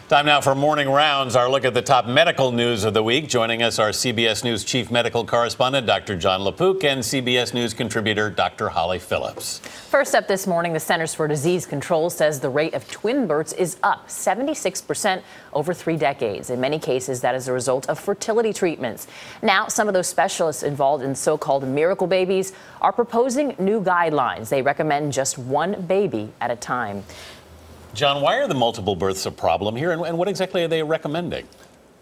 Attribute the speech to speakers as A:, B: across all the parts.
A: Time now for Morning Rounds, our look at the top medical news of the week. Joining us are CBS News Chief Medical Correspondent Dr. John LaPook and CBS News contributor Dr. Holly Phillips.
B: First up this morning, the Centers for Disease Control says the rate of twin births is up 76% over 3 decades. In many cases, that is a result of fertility treatments. Now, some of those specialists involved in so-called miracle babies are proposing new guidelines. They recommend just 1 baby at a time.
A: John, why are the multiple births a problem here, and what exactly are they recommending?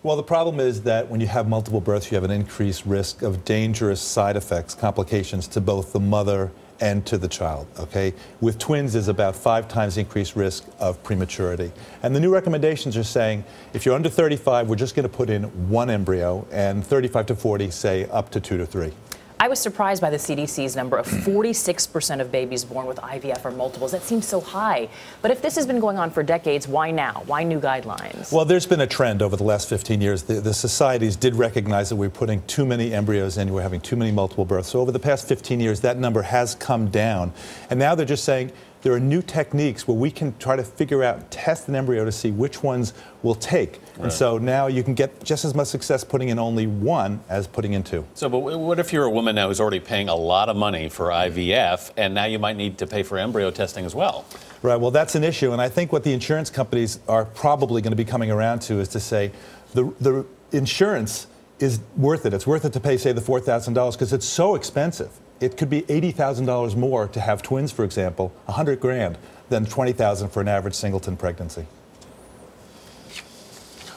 C: Well, the problem is that when you have multiple births, you have an increased risk of dangerous side effects, complications to both the mother and to the child, okay? With twins, there's about 5 times increased risk of prematurity. And the new recommendations are saying, if you're under 35, we're just going to put in 1 embryo, and 35 to 40, say, up to 2 to 3.
B: I was surprised by the CDC's number of 46% of babies born with IVF or multiples. That seems so high. But if this has been going on for decades, why now? Why new guidelines?
C: Well, there's been a trend over the last 15 years. The societies did recognize that we're putting too many embryos in, we're having too many multiple births. So over the past 15 years, that number has come down. And now they're just saying, there are new techniques where we can try to figure out, test an embryo to see which ones will take. Right. And so now you can get just as much success putting in only 1 as putting in 2.
A: So, but what if you're a woman now who's already paying a lot of money for IVF, and now you might need to pay for embryo testing as well?
C: Right, well, that's an issue. And I think what the insurance companies are probably going to be coming around to is to say the insurance is worth it. It's worth it to pay, say, the $4,000 because it's so expensive. It could be $80,000 more to have twins, for example, $100,000 than $20,000 for an average singleton pregnancy.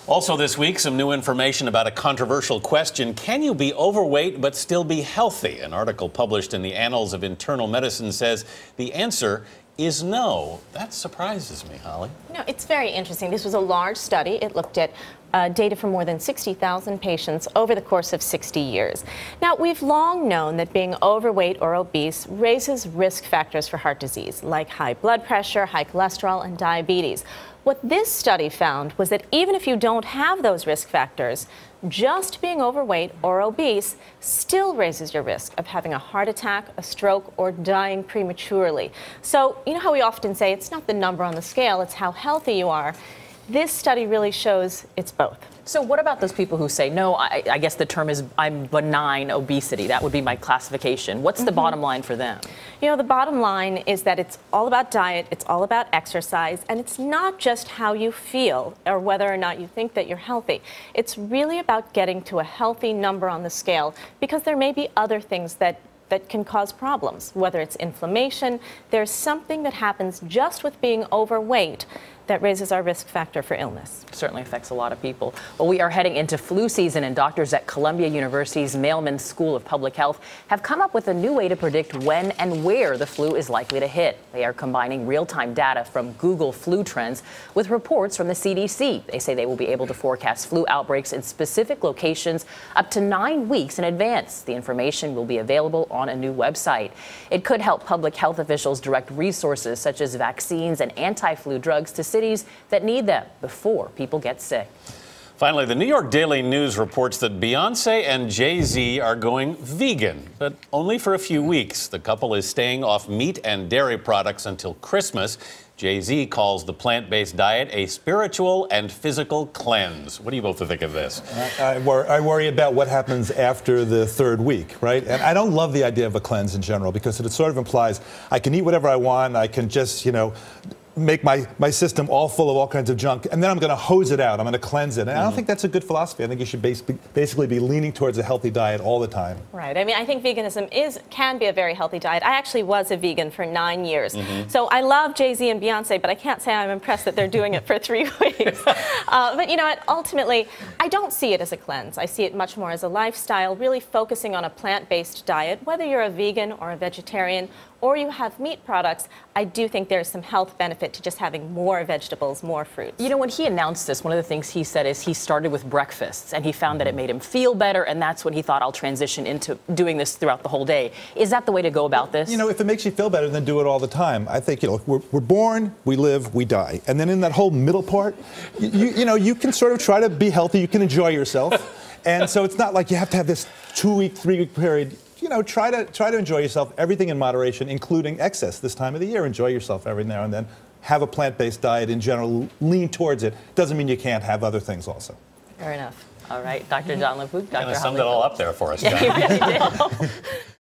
A: Also this week, some new information about a controversial question. Can you be overweight but still be healthy? An article published in the Annals of Internal Medicine says the answer is no. That surprises me, Holly.
D: No, it's very interesting. This was a large study. It looked at data from more than 60,000 patients over the course of 60 years. Now, we've long known that being overweight or obese raises risk factors for heart disease, like high blood pressure, high cholesterol, and diabetes. What this study found was that even if you don't have those risk factors, just being overweight or obese still raises your risk of having a heart attack, a stroke, or dying prematurely. So, you know how we often say it's not the number on the scale, it's how healthy you are. This study really shows it's both.
B: So what about those people who say, no, I guess the term is I'm benign obesity. That would be my classification. What's the bottom line for them?
D: You know, the bottom line is that it's all about diet, it's all about exercise, and it's not just how you feel or whether or not you think that you're healthy. It's really about getting to a healthy number on the scale because there may be other things that can cause problems, whether it's inflammation. There's something that happens just with being overweight that raises our risk factor for illness.
B: Certainly affects a lot of people. Well, we are heading into flu season, and doctors at Columbia University's Mailman School of Public Health have come up with a new way to predict when and where the flu is likely to hit. They are combining real-time data from Google Flu Trends with reports from the CDC. They say they will be able to forecast flu outbreaks in specific locations up to 9 weeks in advance. The information will be available on a new website. It could help public health officials direct resources such as vaccines and anti-flu drugs to cities that need them before people get sick.
A: Finally, the New York Daily News reports that Beyonce and JayZ are going vegan, but only for a few weeks. The couple is staying off meat and dairy products until Christmas. JayZ calls the plant-based diet a spiritual and physical cleanse. What do you both think of this?
C: I worry about what happens after the 3rd week, right? And I don't love the idea of a cleanse in general because it sort of implies I can eat whatever I want, I can just, make my system all full of all kinds of junk, and then I'm going to hose it out. I'm going to cleanse it. And I don't think that's a good philosophy. I think you should basically be leaning towards a healthy diet all the time.
D: Right. I mean, I think veganism can be a very healthy diet. I actually was a vegan for 9 years. So I love JayZ and Beyonce, but I can't say I'm impressed that they're doing it for 3 weeks. But you know what? Ultimately, I don't see it as a cleanse. I see it much more as a lifestyle, really focusing on a plant-based diet. Whether you're a vegan or a vegetarian or you have meat products, I do think there's some health benefit to just having more vegetables, more fruits.
B: You know, when he announced this, one of the things he said is he started with breakfasts, and he found that it made him feel better, and that's when he thought, I'll transition into doing this throughout the whole day. Is that the way to go about this?
C: You know, if it makes you feel better, then do it all the time. I think, we're born, we live, we die. And then in that whole middle part, you can sort of try to be healthy, you can enjoy yourself. And so it's not like you have to have this 2-week, 3-week period. Try to enjoy yourself, everything in moderation, including excess this time of the year. Enjoy yourself every now and then. have a plant-based diet in general, lean towards it. Doesn't mean you can't have other things also.
B: Fair enough. All right, Dr. John LaPook, Dr.
A: Kind of summed it all up there for us, John.
B: Yeah, you really did.